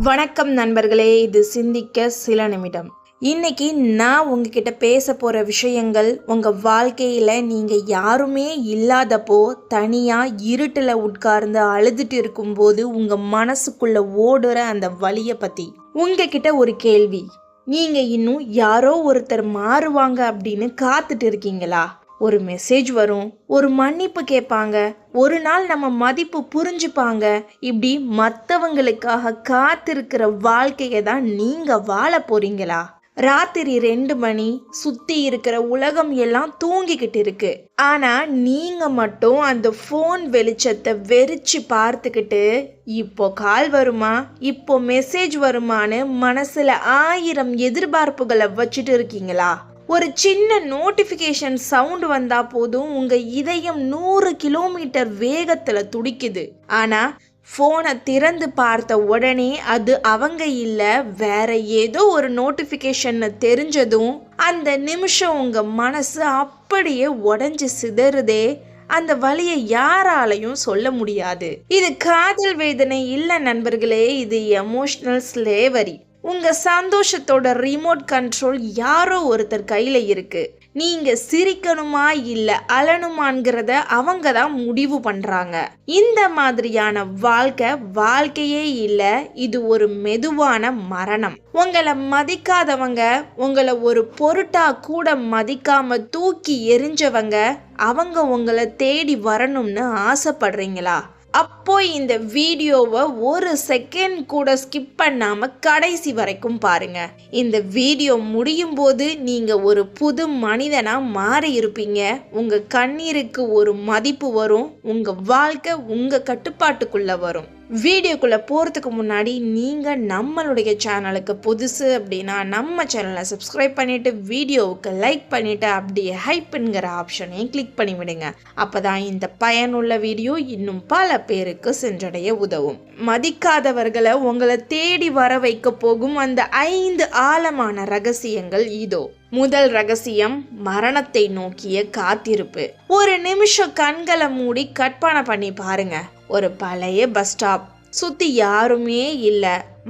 வணக்கம் நண்பர்களே, இது சிந்திக்க சில நிமிடம். இன்னைக்கு நான் உங்ககிட்ட பேச போகிற விஷயங்கள் உங்கள் வாழ்க்கையில் நீங்கள் யாருமே இல்லாதப்போ தனியாக இருட்டில் உட்கார்ந்து அழுதுட்டு இருக்கும்போது உங்கள் மனசுக்குள்ளே ஓடுற அந்த வலியை பற்றி. உங்ககிட்ட ஒரு கேள்வி, நீங்கள் இன்னும் யாரோ ஒருத்தர் மாறுவாங்க அப்படின்னு காத்துட்டு இருக்கீங்களா? ஒரு மெசேஜ் வரும், ஒரு மன்னிப்பு கேட்பாங்க, ஒரு நாள் நம்ம மதிப்பு புரிஞ்சுப்பாங்க. இப்படி மற்றவங்களுக்காக காத்திருக்கிற வாழ்க்கையை தான் நீங்கள் வாழ போறீங்களா? ராத்திரி 2 மணி, சுத்தி இருக்கிற உலகம் எல்லாம் தூங்கிக்கிட்டு இருக்கு. ஆனா நீங்க மட்டும் அந்த ஃபோன் வெளிச்சத்தை வெறிச்சு பார்த்துக்கிட்டு இப்போ கால் வருமா, இப்போ மெசேஜ் வருமானு மனசுல 1000 எதிர்பார்ப்புகளை வச்சுட்டு இருக்கீங்களா? ஒரு சின்ன நோட்டிஃபிகேஷன் சவுண்ட் வந்தா போதும் உங்க இதயம் 100 கிலோமீட்டர் வேகத்துல துடிக்குது. ஆனா ஃபோனை திறந்து பார்த்த உடனே அது அவங்க இல்லை, வேற ஏதோ ஒரு நோட்டிஃபிகேஷன் தெரிஞ்சதும் அந்த நிமிஷம் உங்க மனசு அப்படியே உடஞ்சி சிதறுதே. அந்த வலியை யாராலையும் சொல்ல முடியாது. இது காதல் வேதனை இல்லை நண்பர்களே, இது எமோஷனல் ஸ்லேவரி. உங்க சந்தோஷத்தோட ரிமோட் கண்ட்ரோல் யாரோ ஒருத்தர் கையில இருக்கு. நீங்க சிரிக்கணுமா இல்ல அழணுமாங்கிறத அவங்க தான் முடிவு பண்றாங்க. இந்த மாதிரியான வாழ்க்கையே இல்ல, இது ஒரு மெதுவான மரணம். உங்களை மதிக்காதவங்க, உங்களை ஒரு பொருட்டா கூட மதிக்காம தூக்கி எரிஞ்சவங்க, அவங்க உங்களை தேடி வரணும்னு ஆசைப்படுறீங்களா? அப்போ இந்த வீடியோவை ஒரு செகண்ட் கூட ஸ்கிப் பண்ணாம கடைசி வரைக்கும் பாருங்க. இந்த வீடியோ முடியும் போது நீங்க ஒரு புது மனிதனா மாறி இருப்பீங்க. உங்க கண்ணீருக்கு ஒரு மதிப்பு வரும். உங்க வாழ்க்கை உங்க கட்டுப்பாட்டுக்குள்ள வரும். வீடியோக்குள்ளே போகிறதுக்கு முன்னாடி நீங்கள் நம்மளுடைய சேனலுக்கு புதுசு அப்படின்னா நம்ம சேனலை சப்ஸ்கிரைப் பண்ணிவிட்டு வீடியோவுக்கு லைக் பண்ணிவிட்டு அப்படியே ஹைப்புங்கிற ஆப்ஷனையும் கிளிக் பண்ணி விடுங்க. அப்போ தான் இந்த பயனுள்ள வீடியோ இன்னும் பல பேருக்கு சென்றடைய உதவும். மதிக்காதவர்களை உங்களை தேடி வர வைக்க போகும் அந்த 5 ஆழமான ரகசியங்கள் இதோ. முதல் ரகசியம், மரணத்தை நோக்கிய காத்திருப்பு. ஒரு நிமிஷம் கண்களை மூடி கற்பனை பண்ணி பாருங்க. ஒரு பழைய பஸ் ஸ்டாப், சுத்தி யாருமே இல்ல,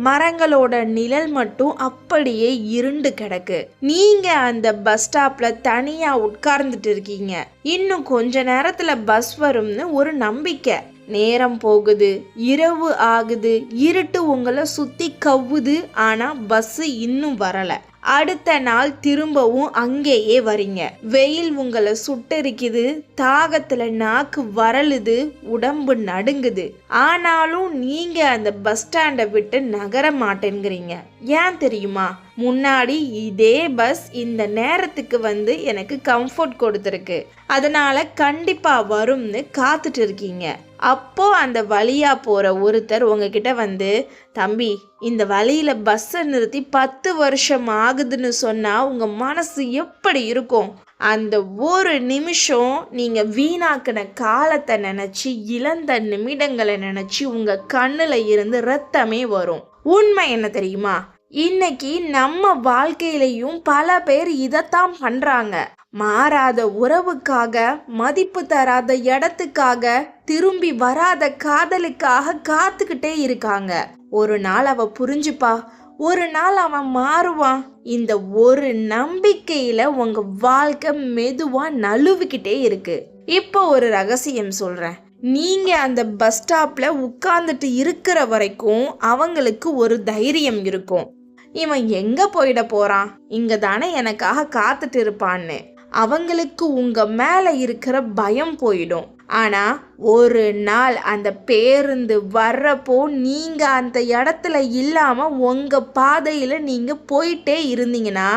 மரங்களோட நிழல் மட்டும் அப்படியே இருண்டு கிடக்கு. நீங்க அந்த பஸ் ஸ்டாப்ல தனியா உட்கார்ந்துட்டு இருக்கீங்க. இன்னும் கொஞ்ச நேரத்துல பஸ் வரும்னு ஒரு நம்பிக்கை. நேரம் போகுது, இரவு ஆகுது, இருட்டு உங்களை சுத்தி கவ்வுது. ஆனா பஸ் இன்னும் வரல. அடுத்த நாள் திரும்பவும் அங்கேயே வரீங்க. வெயில் உங்களை சுட்டரிக்குது, தாகத்துல நாக்கு வரலுது, உடம்பு நடுங்குது. ஆனாலும் நீங்க அந்த பஸ் ஸ்டாண்டை விட்டு நகர மாட்டேங்கிறீங்க. ஏன் தெரியுமா? முன்னாடி இதே பஸ் இந்த நேரத்துக்கு வந்து எனக்கு கம்ஃபர்ட் கொடுத்துருக்கு, அதனால கண்டிப்பா வரும்னு காத்துட்டு இருக்கீங்க. அப்போ அந்த வழியா போற ஒருத்தர் உங்ககிட்ட வந்து, தம்பி, இந்த வழியில பஸ்ஸை நிறுத்தி 10 வருஷம் ஆகுதுன்னு சொன்னா உங்க மனசு எப்படி இருக்கும்? அந்த ஒரு நிமிஷம் நீங்க வீணாக்கின காலத்தை நினைச்சு, இழந்த நிமிடங்களை நினைச்சு உங்க கண்ணுல இருந்து ரத்தமே வரும். உண்மை என்ன தெரியுமா? இன்னைக்கு நம்ம வாழ்க்கையிலையும் பல பேர் இதைத்தான் பண்றாங்க. மாறாத உறவுக்காக, மதிப்பு தராத இடத்துக்காக, திரும்பி வராத காதலுக்காக காத்துக்கிட்டே இருக்காங்க. ஒரு நாள் அவ புரிஞ்சுப்பா, ஒரு நாள் அவன் மாறுவான். இந்த ஒரு நம்பிக்கையில உங்க வாழ்க்கை மெதுவா நழுவிக்கிட்டே இருக்கு. இப்போ ஒரு ரகசியம் சொல்றேன். நீங்க அந்த பஸ் ஸ்டாப்ல உட்கார்ந்துட்டு இருக்கிற வரைக்கும் அவங்களுக்கு ஒரு தைரியம் இருக்கும். இவன் எங்க போயிட போறான், இங்க தானே எனக்காக காத்துட்டு இருப்பான்னு. அவங்களுக்கு உங்க மேல இருக்கிற பயம் போயிடும். ஆனா ஒரு நாள் அந்த பேருந்து வர்றப்போ நீங்க அந்த இடத்துல இல்லாம உங்க பாதையில நீங்க போயிட்டே இருந்தீங்கன்னா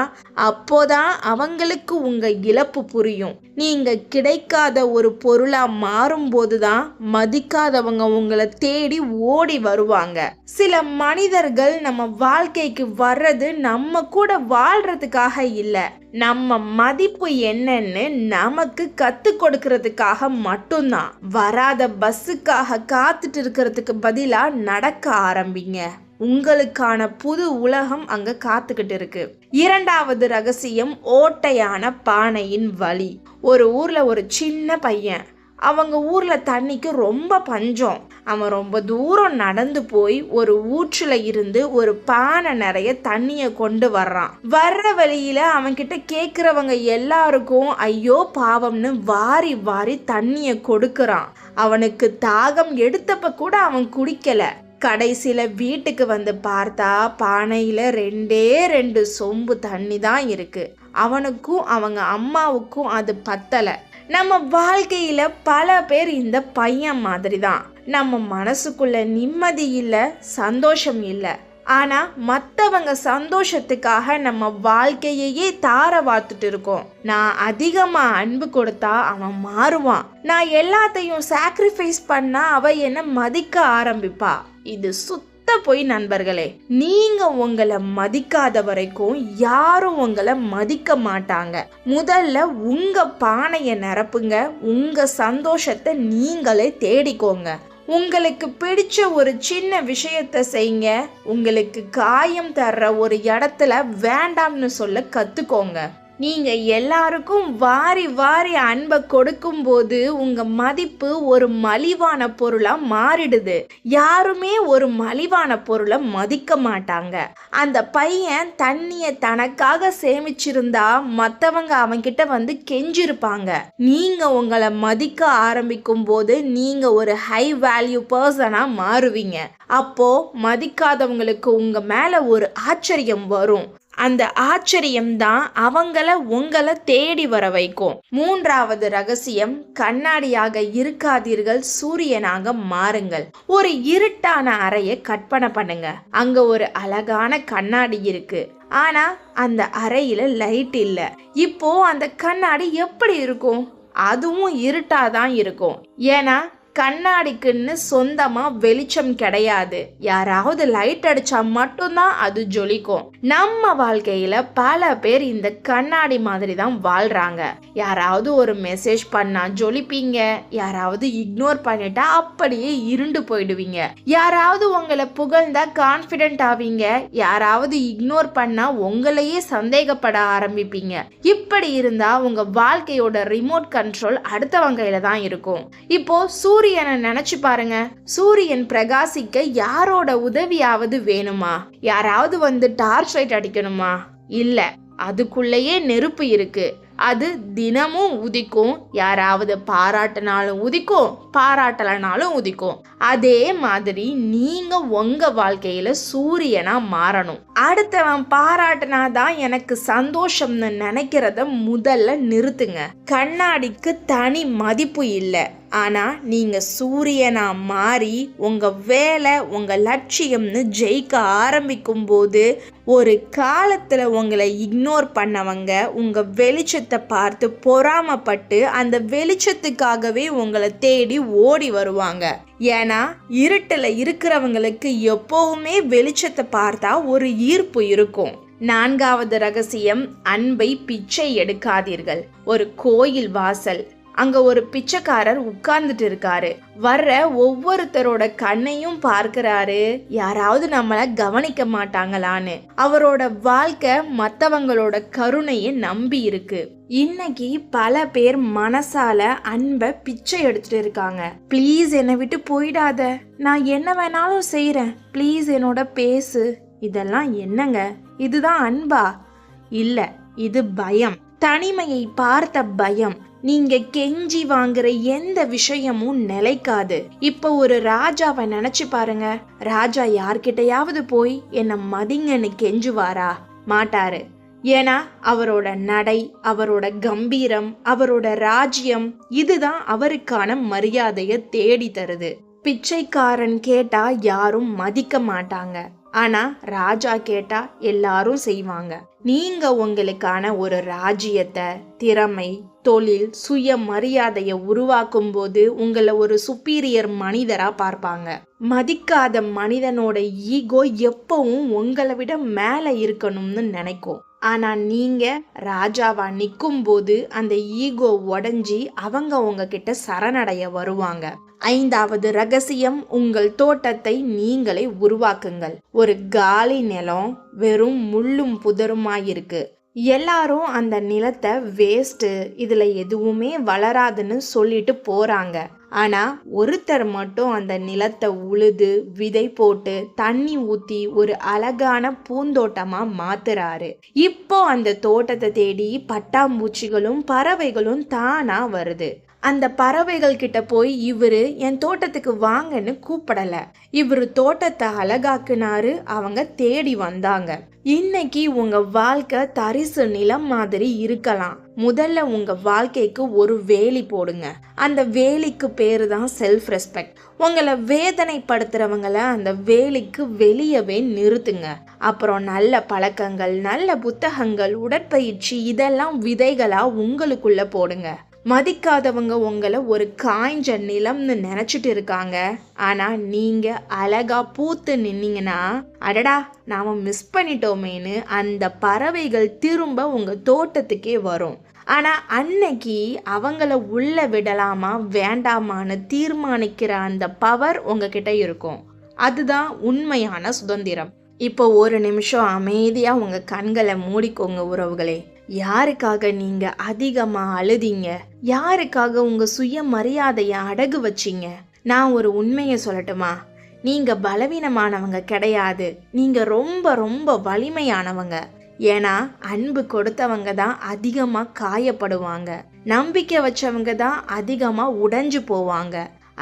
அப்போதான் அவங்களுக்கு உங்க இழப்பு புரியும். நீங்க கிடைக்காத ஒரு பொருளா மாறும்போதுதான் மதிக்காதவங்க உங்களை தேடி ஓடி வருவாங்க. சில மனிதர்கள் நம்ம வாழ்க்கைக்கு வர்றது நம்ம கூட வாழ்றதுக்காக இல்லை, நம்ம மதிப்பு என்னன்னு நமக்கு கத்து கொடுக்கறதுக்காக மட்டும்தான். வராத பஸ்ஸுக்காக காத்துட்டு இருக்கிறதுக்கு பதிலா நடக்க ஆரம்பிங்க. உங்களுக்கான புது உலகம் அங்க காத்துக்கிட்டு இருக்கு. இரண்டாவது ரகசியம், ஓட்டையான பானையின் வலி. ஒரு ஊர்ல ஒரு சின்ன பையன், அவங்க ஊர்ல தண்ணிக்கு ரொம்ப பஞ்சம். அவன் ரொம்ப தூரம் நடந்து போய் ஒரு ஊற்றுல இருந்து ஒரு பானை நிறைய தண்ணிய கொண்டு வர்றான். வர்ற வழியில அவன்கிட்ட கேக்குறவங்க எல்லாருக்கும் ஐயோ பாவம்னு வாரி வாரி தண்ணிய கொடுக்கறான். அவனுக்கு தாகம் எடுத்தப்ப கூட அவன் குடிக்கல. கடைசியில வீட்டுக்கு வந்து பார்த்தா பானையில 2 சொம்பு தண்ணி தான் இருக்கு. அவனுக்கும் அவங்க அம்மாவுக்கும் அது பத்தல. நம்ம வாழ்க்கையில பல பேர் இந்த பையன் மாதிரி தான். நம்ம மனசுக்குள்ள நிம்மதி இல்லை, சந்தோஷம் இல்லை. ஆனா மற்றவங்க சந்தோஷத்துக்காக நம்ம வாழ்க்கையே தார வாத்துட்டு இருக்கோம். நான் அதிகமா அன்பு கொடுத்தா அவன் மாறுவான், நான் எல்லாத்தையும் சாக்ரிஃபைஸ் பண்ணா அவ என்ன மதிக்க ஆரம்பிப்பா. இது சுத்த பொய் நண்பர்களே. நீங்க உங்களை மதிக்காத வரைக்கும் யாரும் உங்களை மதிக்க மாட்டாங்க. முதல்ல உங்க பானையை நிரப்புங்க. உங்க சந்தோஷத்தை நீங்களே தேடிக்கோங்க. உங்களுக்கு பிடிச்ச ஒரு சின்ன விஷயத்த செய்யுங்க. உங்களுக்கு காயம் தர்ற ஒரு இடத்துல வேண்டாம்னு சொல்ல கத்துக்கோங்க. நீங்க எல்லாருக்கும் வாரி வாரி அன்பை கொடுக்கும் போது உங்க மதிப்பு ஒரு மலிவான பொருளா மாறிடுது. யாருமே ஒரு மலிவான பொருளை மதிக்க மாட்டாங்க. அந்த பையன் தண்ணிய தனக்காக சேமிச்சிருந்தா மற்றவங்க அவன்கிட்ட வந்து கெஞ்சிருப்பாங்க. நீங்க உங்களை மதிக்க ஆரம்பிக்கும் போது நீங்க ஒரு ஹை வேல்யூ பர்சனா மாறுவீங்க. அப்போ மதிக்காதவங்களுக்கு உங்க மேல ஒரு ஆச்சரியம் வரும். அந்த ஆச்சரியம்தான் அவங்கள உங்களை தேடி வர வைக்கும். 3வது ரகசியம், கண்ணாடியாக இருக்காதீர்கள், சூரியனாக மாறுங்கள். ஒரு இருட்டான அறையை கற்பனை பண்ணுங்க. அங்க ஒரு அழகான கண்ணாடி இருக்கு. ஆனா அந்த அறையில லைட் இல்லை. இப்போ அந்த கண்ணாடி எப்படி இருக்கும்? அதுவும் இருட்டாதான் இருக்கும். ஏன்னா கண்ணாடிக்குன்னு சொந்தமா வெளிச்சம் கிடையாது. யாராவது லைட் அடிச்சா மட்டும்தான் அது ஜொலிக்கும். நம்ம வாழ்க்கையில பல பேர் இந்த கண்ணாடி மாதிரி தான் வாழ்றாங்க. யாராவது ஒரு மெசேஜ் பண்ணா ஜொலிப்பீங்க, யாராவது இக்னோர் பண்ணிட்டா அப்படியே இருண்டு போயிடுவீங்க. யாராவது உங்களை புகழ்ந்தா கான்ஃபிடென்ட் ஆவீங்க, யாராவது இக்னோர் பண்ணா உங்களையே சந்தேகப்பட ஆரம்பிப்பீங்க. இப்படி இருந்தா உங்க வாழ்க்கையோட ரிமோட் கண்ட்ரோல் அடுத்தவங்க கையில தான் இருக்கும். இப்போ சூரியனை நினைச்சு பாருங்க. சூரியன் பிரகாசிக்க யாரோட உதவியாவது வேணுமா? யாராவது வந்து டார்ச் லைட் அடிக்கணுமா? இல்ல, அதுக்குள்ளேயே நெருப்பு இருக்கு. அது தினமும் உதிக்கும். யாராவது பாராட்டினாலும் உதிக்கும், பாராட்டலனாலும் உதிக்கும். அதே மாதிரி நீங்க உங்க வாழ்க்கையில சூரியனா மாறணும். அடுத்தவன் பாராட்டினாதான் எனக்கு சந்தோஷம்னு நினைக்கிறத முதல்ல நிறுத்துங்க. கண்ணாடிக்கு தனி மதிப்பு இல்லை. ஆனா நீங்க சூரியனா மாறி உங்க வேலை, உங்க லட்சியம்னு ஜெயிக்க ஆரம்பிக்கும் போது ஒரு காலத்துல உங்களை இக்னோர் பண்ணவங்க உங்க வெளிச்சத்தை பார்த்து பொறாமப்பட்டு அந்த வெளிச்சத்துக்காகவே உங்களை தேடி ஓடி வருவாங்க. ஏன்னா இருட்டுல இருக்கிறவங்களுக்கு எப்பவுமே வெளிச்சத்தை பார்த்தா ஒரு ஈர்ப்பு இருக்கும். 4வது ரகசியம், அன்பை பிச்சை எடுக்காதீர்கள். ஒரு கோயில் வாசல். அங்க ஒரு பிச்சைக்காரர் உட்கார்ந்துட்டு இருக்காரு. வர்ற ஒவ்வொருத்தரோட கண்ணையும் பார்க்கிறாரு, யாராவது நம்மளை கவனிக்க மாட்டாங்களான்னு. அவரோட வாழ்க்கை மற்றவங்களோட கருணையை நம்பி இருக்கு. இன்னைக்கு பல பேர் மனசால அன்பை பிச்சை எடுத்துட்டு இருக்காங்க. ப்ளீஸ் என்னை விட்டு போயிடாத, நான் என்ன வேணாலும் செய்யறேன், ப்ளீஸ் என்னோட பேசு. இதெல்லாம் என்னங்க? இதுதான் அன்பா? இல்ல, இது பயம். தனிமையை பார்த்த பயம். நீங்க கெஞ்சி வாங்குற எந்த விஷயமும் நிலைக்காது. இப்ப ஒரு ராஜாவை நினைச்சு பாருங்க. ராஜா யார்கிட்டயாவது போய் என்ன மதிங்கன்னு கெஞ்சுவாரா? மாட்டாரு. ஏன்னா அவரோட நடை, அவரோட கம்பீரம், அவரோட ராஜ்யம் இதுதான் அவருக்கான மரியாதையை தேடி தருது. பிச்சைக்காரன் கேட்டா யாரும் மதிக்க மாட்டாங்க. ஆனா ராஜா கேட்டா எல்லாரும் செய்வாங்க. நீங்க உங்களுக்கான ஒரு ராஜ்யத்தை, திறமை, தொழில், சுய மரியாதையை உருவாக்கும் போது உங்களை ஒரு சுப்பீரியர் மனிதரா பார்ப்பாங்க. மதிக்காத மனிதனோட ஈகோ எப்பவும் உங்களை விட மேல இருக்கணும்னு நினைக்கும். ஆனா நீங்க ராஜாவா நிற்கும் போது அந்த ஈகோ உடைஞ்சி அவங்க உங்ககிட்ட சரணடைய வருவாங்க. 5வது ரகசியம், உங்கள் தோட்டத்தை நீங்களே உருவாக்குங்கள். ஒரு காலி நிலம் வெறும் முள்ளும் புதருமாயிருக்கு. எல்லாரும் அந்த நிலத்தை வேஸ்ட்டு, இதில் எதுவுமே வளராதுன்னு சொல்லிட்டு போகிறாங்க. ஆனால் ஒருத்தர் மட்டும் அந்த நிலத்தை உழுது விதை போட்டு தண்ணி ஊற்றி ஒரு அழகான பூந்தோட்டமாக மாத்துறாரு. இப்போ அந்த தோட்டத்தை தேடி பட்டாம்பூச்சிகளும் பறவைகளும் தானாக வருது. அந்த பறவைகள் கிட்ட போய் இவரு என் தோட்டத்துக்கு வாங்கன்னு கூப்பிடல, இவரு தோட்டத்தை அழகாக்குனாரு, அவங்க தேடி வந்தாங்க. இன்னைக்கு உங்க வாழ்க்கை தரிசு நிலம் மாதிரி இருக்கலாம். முதல்ல உங்க வாழ்க்கைக்கு ஒரு வேலி போடுங்க. அந்த வேலிக்கு பேரு தான் செல்ஃப் ரெஸ்பெக்ட். உங்களை வேதனைப்படுத்துறவங்கள அந்த வேலிக்கு வெளியவே நிறுத்துங்க. அப்புறம் நல்ல பழக்கங்கள், நல்ல புத்தகங்கள், உடற்பயிற்சி இதெல்லாம் விதைகளா உங்களுக்குள்ள போடுங்க. மதிக்காதவங்க உங்களை ஒரு காய்ஞ்ச நிலம்னு நினச்சிட்டு இருக்காங்க. ஆனால் நீங்கள் அழகா பூத்து நின்னீங்கன்னா, அடடா நாம் மிஸ் பண்ணிட்டோமேன்னு அந்த பறவைகள் திரும்ப உங்கள் தோட்டத்துக்கே வரும். ஆனால் அன்னைக்கு அவங்கள உள்ள விடலாமா வேண்டாமான்னு தீர்மானிக்கிற அந்த பவர் உங்ககிட்ட இருக்கும். அதுதான் உண்மையான சுதந்திரம். இப்போ ஒரு நிமிஷம் அமைதியாக உங்கள் கண்களை மூடிக்கோங்க உறவுகளே. யாருக்காக நீங்க அதிகமா அழுதீங்க? யாருக்காக உங்க சுயமரியாதையை அடகு வச்சீங்க? நான் ஒரு உண்மையை சொல்லட்டுமா? நீங்க பலவீனமானவங்க கிடையாது, நீங்க ரொம்ப ரொம்ப வலிமையானவங்க. ஏன்னா அன்பு கொடுத்தவங்க தான் அதிகமா காயப்படுவாங்க, நம்பிக்கை வச்சவங்க தான் அதிகமா உடைஞ்சு போவாங்க.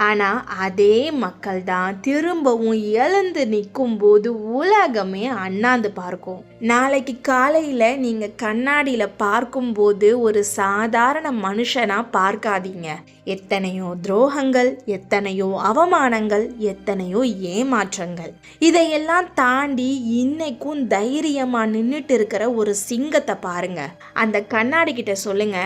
ஆனால் அதே மக்கள் தான் திரும்பவும் எழுந்து நிற்கும் போது உலகமே அண்ணாந்து பார்க்கும். நாளைக்கு காலையில் நீங்கள் கண்ணாடியில் பார்க்கும்போது ஒரு சாதாரண மனுஷனாக பார்க்காதீங்க. எத்தனையோ துரோகங்கள், எத்தனையோ அவமானங்கள், எத்தனையோ ஏமாற்றங்கள், இதையெல்லாம் தாண்டி இன்னைக்கும் தைரியமாக நின்றுட்டு இருக்கிற ஒரு சிங்கத்தை பாருங்க. அந்த கண்ணாடி கிட்ட சொல்லுங்க,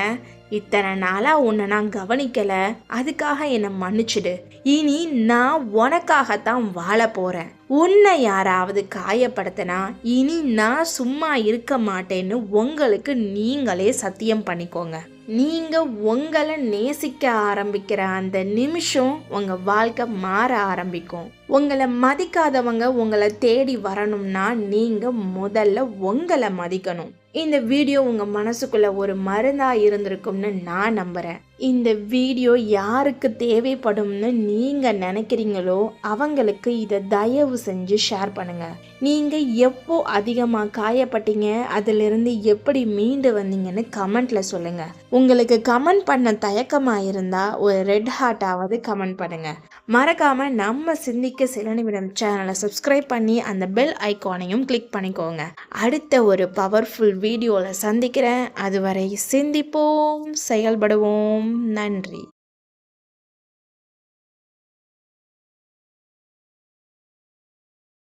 இத்தனை நாளாக உன்னை நான் கவனிக்கலை, அதுக்காக என்னை மன்னிச்சிடு. இனி நான் உனக்காகத்தான் வாழ போகிறேன். உன்னை யாராவது காயப்படுத்தினா இனி நான் சும்மா இருக்க மாட்டேன்னு உங்களுக்கு நீங்களே சத்தியம் பண்ணிக்கோங்க. நீங்கள் உங்களை நேசிக்க ஆரம்பிக்கிற அந்த நிமிஷம் உங்கள் வாழ்க்கை மாற ஆரம்பிக்கும். உங்களை மதிக்காதவங்க உங்களை தேடி வரணும்னா நீங்கள் முதல்ல உங்களை மதிக்கணும். இந்த வீடியோ உங்கள் மனசுக்குள்ள ஒரு மருந்தாக இருந்திருக்கும்னு நான் நம்புகிறேன். இந்த வீடியோ யாருக்கு தேவைப்படும்னு நீங்கள் நினைக்கிறீங்களோ அவங்களுக்கு இதை தயவு செஞ்சு ஷேர் பண்ணுங்கள். நீங்கள் எப்போ அதிகமாக காயப்பட்டீங்க, அதிலிருந்து எப்படி மீண்டு வந்தீங்கன்னு கமெண்ட்டில் சொல்லுங்கள். உங்களுக்கு கமெண்ட் பண்ண தயக்கமாக இருந்தால் ஒரு ரெட் ஹார்ட்டாவது கமெண்ட் பண்ணுங்கள். மறக்காமல் நம்ம சிந்திக்க சில நிமிடம் சேனலை சப்ஸ்கிரைப் பண்ணி அந்த பெல் ஐக்கானையும் கிளிக் பண்ணிக்கோங்க. அடுத்த ஒரு பவர்ஃபுல் வீடியோவில் சந்திக்கிறேன். அதுவரை சிந்திப்போம், செயல்படுவோம். நன்றி.